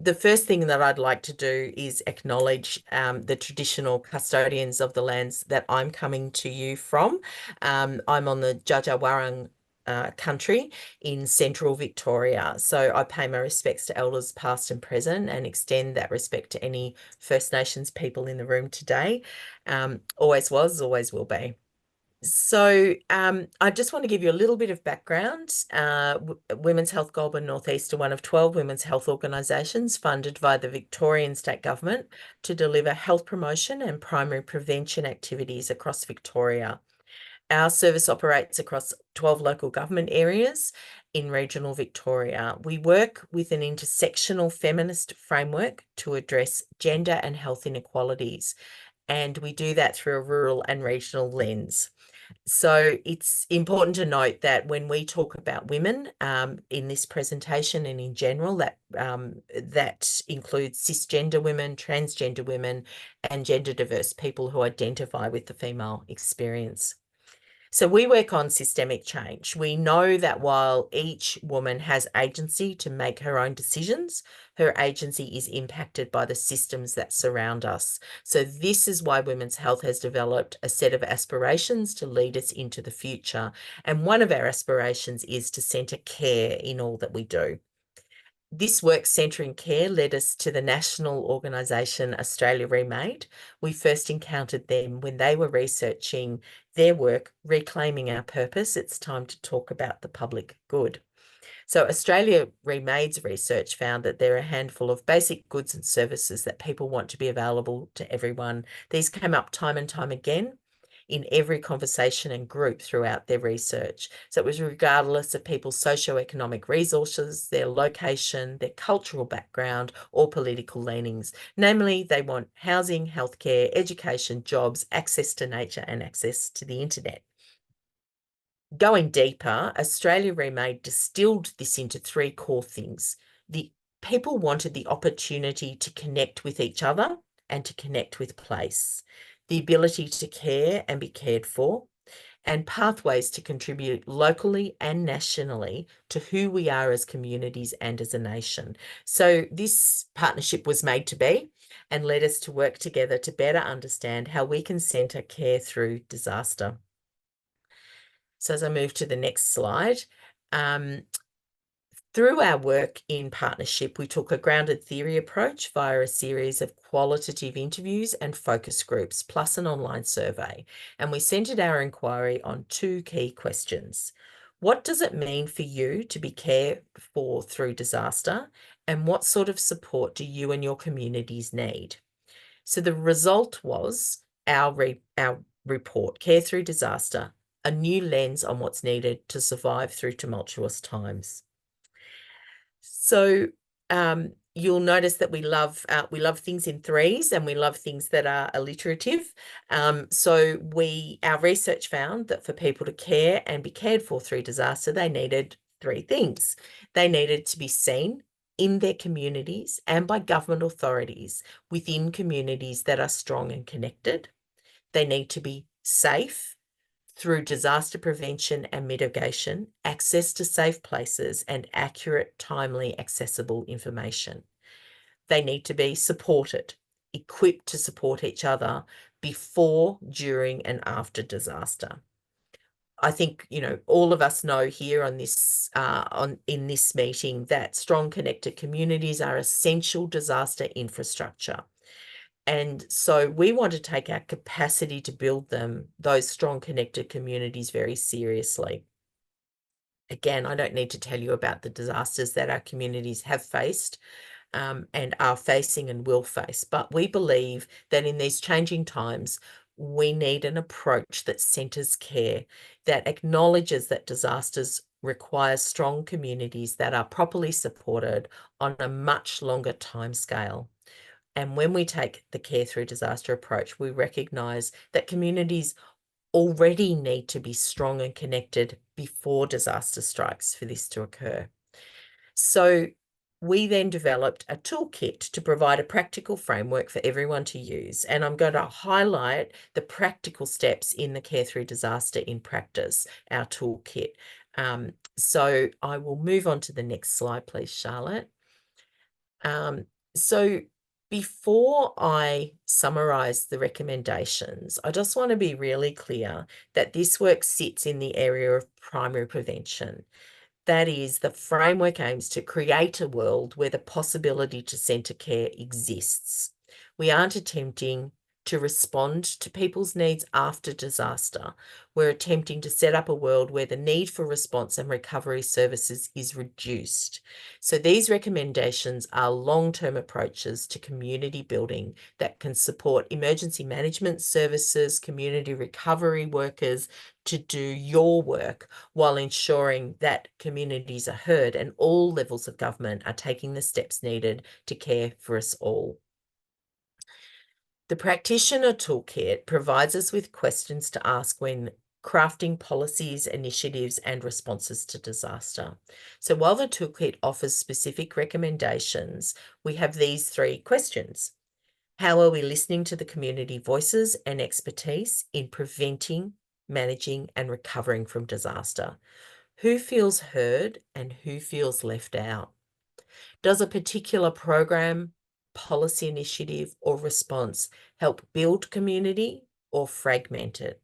the first thing that I'd like to do is acknowledge the traditional custodians of the lands that I'm coming to you from. I'm on the Dja country in central Victoria. So I pay my respects to elders past and present and extend that respect to any First Nations people in the room today. Always was, always will be. So, I just want to give you a little bit of background. Women's Health Goulburn Northeast are one of 12 women's health organisations funded by the Victorian State Government to deliver health promotion and primary prevention activities across Victoria. Our service operates across 12 local government areas in regional Victoria. We work with an intersectional feminist framework to address gender and health inequalities, and we do that through a rural and regional lens. So it's important to note that when we talk about women in this presentation and in general, that includes cisgender women, transgender women, and gender diverse people who identify with the female experience. So we work on systemic change. We know that while each woman has agency to make her own decisions, her agency is impacted by the systems that surround us. So this is why women's health has developed a set of aspirations to lead us into the future. And one of our aspirations is to centre care in all that we do. This work centering care led us to the national organisation Australia Remade. We first encountered them when they were researching their work, Reclaiming Our Purpose. It's time to talk about the public good. So Australia Remade's research found that there are a handful of basic goods and services that people want to be available to everyone. These came up time and time again in every conversation and group throughout their research. So it was regardless of people's socioeconomic resources, their location, their cultural background, or political leanings. Namely, they want housing, healthcare, education, jobs, access to nature, and access to the internet. Going deeper, Australia Remade distilled this into three core things. The people wanted the opportunity to connect with each other and to connect with place, the ability to care and be cared for, and pathways to contribute locally and nationally to who we are as communities and as a nation. So this partnership was made to be and led us to work together to better understand how we can centre care through disaster. So as I move to the next slide, through our work in partnership, we took a grounded theory approach via a series of qualitative interviews and focus groups, plus an online survey. And we centered our inquiry on two key questions. What does it mean for you to be cared for through disaster? And what sort of support do you and your communities need? So the result was our report, Care Through Disaster, a new lens on what's needed to survive through tumultuous times. So you'll notice that we love things in threes and we love things that are alliterative. So our research found that for people to care and be cared for through disaster, they needed three things. They needed to be seen in their communities and by government authorities within communities that are strong and connected. They need to be safe through disaster prevention and mitigation, access to safe places, and accurate, timely, accessible information. They need to be supported, equipped to support each other before, during, and after disaster. I think, all of us know here in this meeting that strong connected communities are essential disaster infrastructure. And so we want to take our capacity to build those strong connected communities very seriously. Again, I don't need to tell you about the disasters that our communities have faced and are facing and will face. But we believe that in these changing times, we need an approach that centres care, that acknowledges that disasters require strong communities that are properly supported on a much longer timescale. And when we take the care through disaster approach, we recognise that communities already need to be strong and connected before disaster strikes for this to occur. So we then developed a toolkit to provide a practical framework for everyone to use. And I'm going to highlight the practical steps in the Care Through Disaster in Practice, our toolkit. So I will move on to the next slide, please, Charlotte. Um, so before I summarize the recommendations, I just want to be really clear that this work sits in the area of primary prevention. That is, the framework aims to create a world where the possibility to centre care exists. We aren't attempting to respond to people's needs after disaster. We're attempting to set up a world where the need for response and recovery services is reduced. So these recommendations are long-term approaches to community building that can support emergency management services, community recovery workers to do your work while ensuring that communities are heard and all levels of government are taking the steps needed to care for us all. The Practitioner Toolkit provides us with questions to ask when crafting policies, initiatives, and responses to disaster. So while the toolkit offers specific recommendations, we have these 3 questions. How are we listening to the community voices and expertise in preventing, managing, and recovering from disaster? Who feels heard and who feels left out? Does a particular program, policy initiative, or response help build community or fragment it?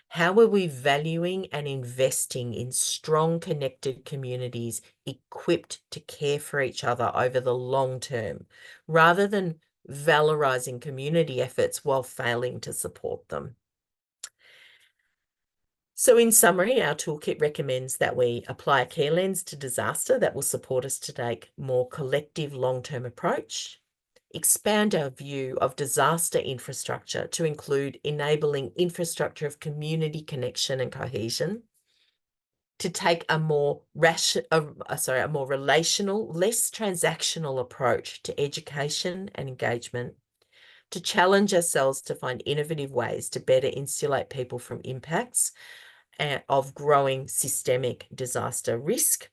How are we valuing and investing in strong, connected communities equipped to care for each other over the long term, rather than valorizing community efforts while failing to support them? So in summary, our toolkit recommends that we apply a care lens to disaster that will support us to take a more collective long-term approach, expand our view of disaster infrastructure to include enabling infrastructure of community connection and cohesion, to take a more relational, less transactional approach to education and engagement, to challenge ourselves to find innovative ways to better insulate people from impacts of growing systemic disaster risk,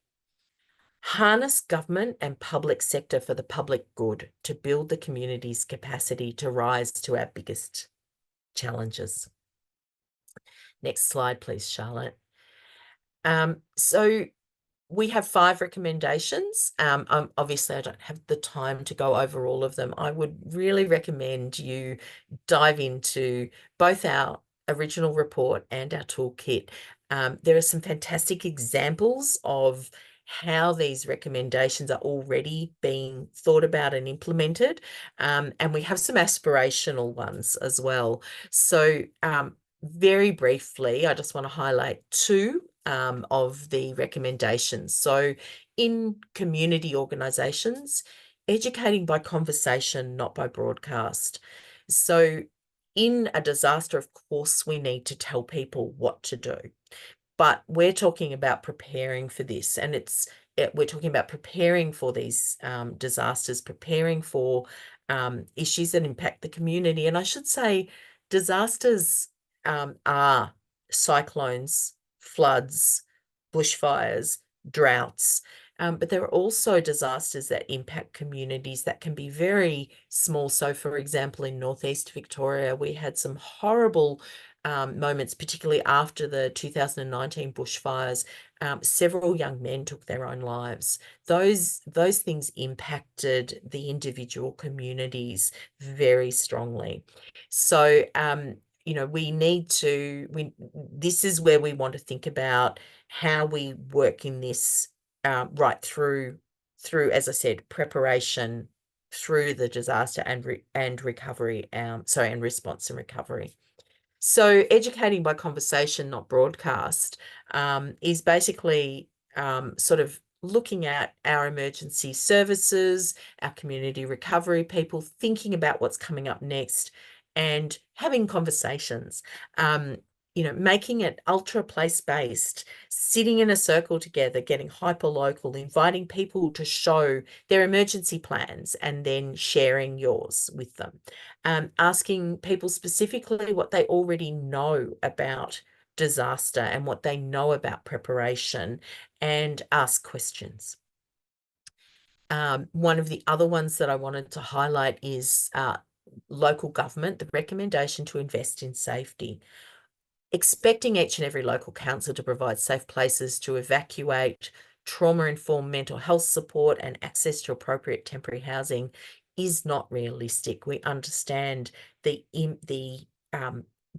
harness government and public sector for the public good to build the community's capacity to rise to our biggest challenges. Next slide, please, Charlotte. So we have 5 recommendations. Obviously, I don't have the time to go over all of them. I would really recommend you dive into both our original report and our toolkit. There are some fantastic examples of how these recommendations are already being thought about and implemented. And we have some aspirational ones as well. So very briefly, I just want to highlight 2 of the recommendations. So in community organisations, educating by conversation, not by broadcast. So in a disaster, of course, we need to tell people what to do. But we're talking about preparing for this, and we're talking about preparing for these disasters, preparing for issues that impact the community. And I should say disasters are cyclones, floods, bushfires, droughts. But there are also disasters that impact communities that can be very small. So, for example, in Northeast Victoria, we had some horrible moments, particularly after the 2019 bushfires. Several young men took their own lives. Those things impacted the individual communities very strongly. So, this is where we want to think about how we work in this right through, as I said, preparation through the disaster and recovery, and response and recovery. So educating by conversation, not broadcast, is basically sort of looking at our emergency services, our community recovery people, thinking about what's coming up next and having conversations. Making it ultra place-based, sitting in a circle together, getting hyper-local, inviting people to show their emergency plans and then sharing yours with them. Asking people specifically what they already know about disaster and what they know about preparation, and ask questions. One of the other ones that I wanted to highlight is local government, the recommendation to invest in safety. Expecting each and every local council to provide safe places to evacuate, trauma-informed mental health support and access to appropriate temporary housing is not realistic. We understand the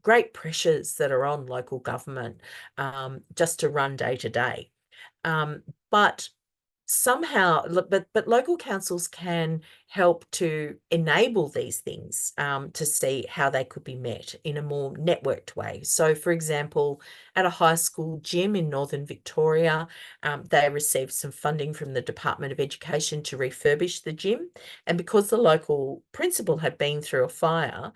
great pressures that are on local government just to run day to day. But somehow, but local councils can help to enable these things to see how they could be met in a more networked way. So, for example, at a high school gym in Northern Victoria, they received some funding from the Department of Education to refurbish the gym. And because the local principal had been through a fire,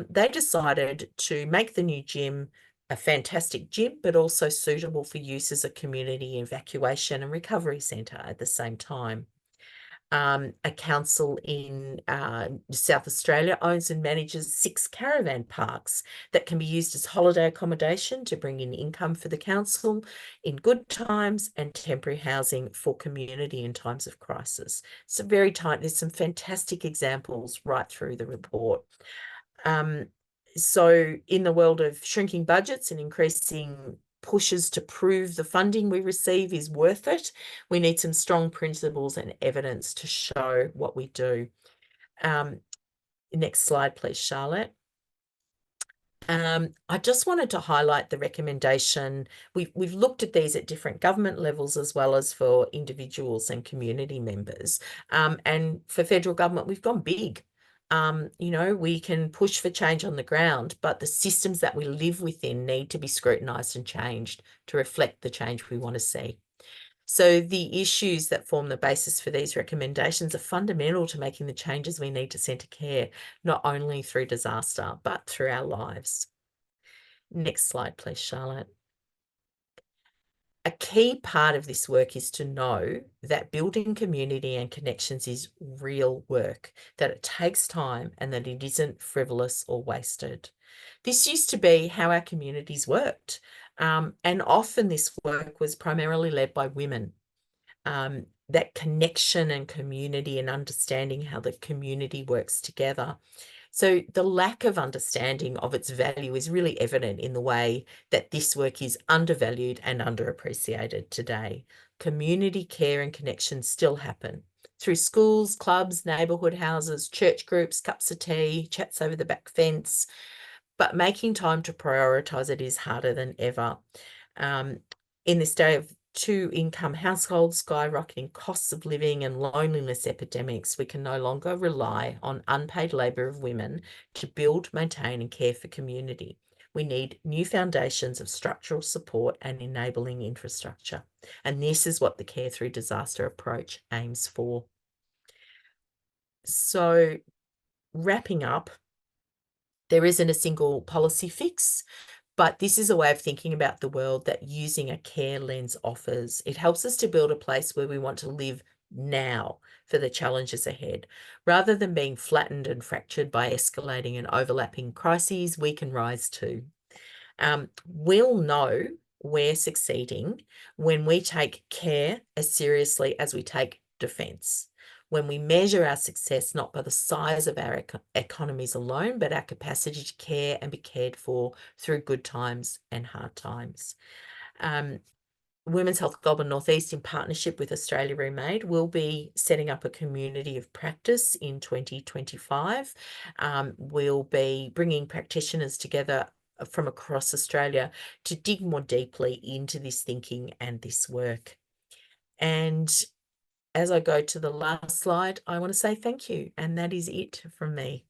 they decided to make the new gym a fantastic gym, but also suitable for use as a community evacuation and recovery centre at the same time. A council in South Australia owns and manages 6 caravan parks that can be used as holiday accommodation to bring in income for the council in good times and temporary housing for community in times of crisis. So very tight. There's some fantastic examples right through the report. So in the world of shrinking budgets and increasing pushes to prove the funding we receive is worth it, we need some strong principles and evidence to show what we do. Next slide, please, Charlotte. I just wanted to highlight the recommendation. We've looked at these at different government levels as well as for individuals and community members. And for federal government, we've gone big. We can push for change on the ground, but the systems that we live within need to be scrutinised and changed to reflect the change we want to see. So the issues that form the basis for these recommendations are fundamental to making the changes we need to centre care, not only through disaster, but through our lives. Next slide, please, Charlotte. A key part of this work is to know that building community and connections is real work, that it takes time and that it isn't frivolous or wasted. This used to be how our communities worked. And often this work was primarily led by women. That connection and community and understanding how the community works together. So the lack of understanding of its value is really evident in the way that this work is undervalued and underappreciated today. Community care and connections still happen through schools, clubs, neighbourhood houses, church groups, cups of tea, chats over the back fence, but making time to prioritise it is harder than ever. In this day of two-income households, skyrocketing costs of living and loneliness epidemics, we can no longer rely on unpaid labour of women to build, maintain and care for community. We need new foundations of structural support and enabling infrastructure. And this is what the Care Through Disaster approach aims for. So wrapping up, there isn't a single policy fix, but this is a way of thinking about the world that using a care lens offers. It helps us to build a place where we want to live now for the challenges ahead. Rather than being flattened and fractured by escalating and overlapping crises, we can rise too. We'll know we're succeeding when we take care as seriously as we take defence. When we measure our success not by the size of our economies alone, but our capacity to care and be cared for through good times and hard times. Women's Health Goulburn North East, in partnership with Australia Remade, will be setting up a community of practice in 2025. We'll be bringing practitioners together from across Australia to dig more deeply into this thinking and this work. And as I go to the last slide, I want to say thank you. And that is it from me.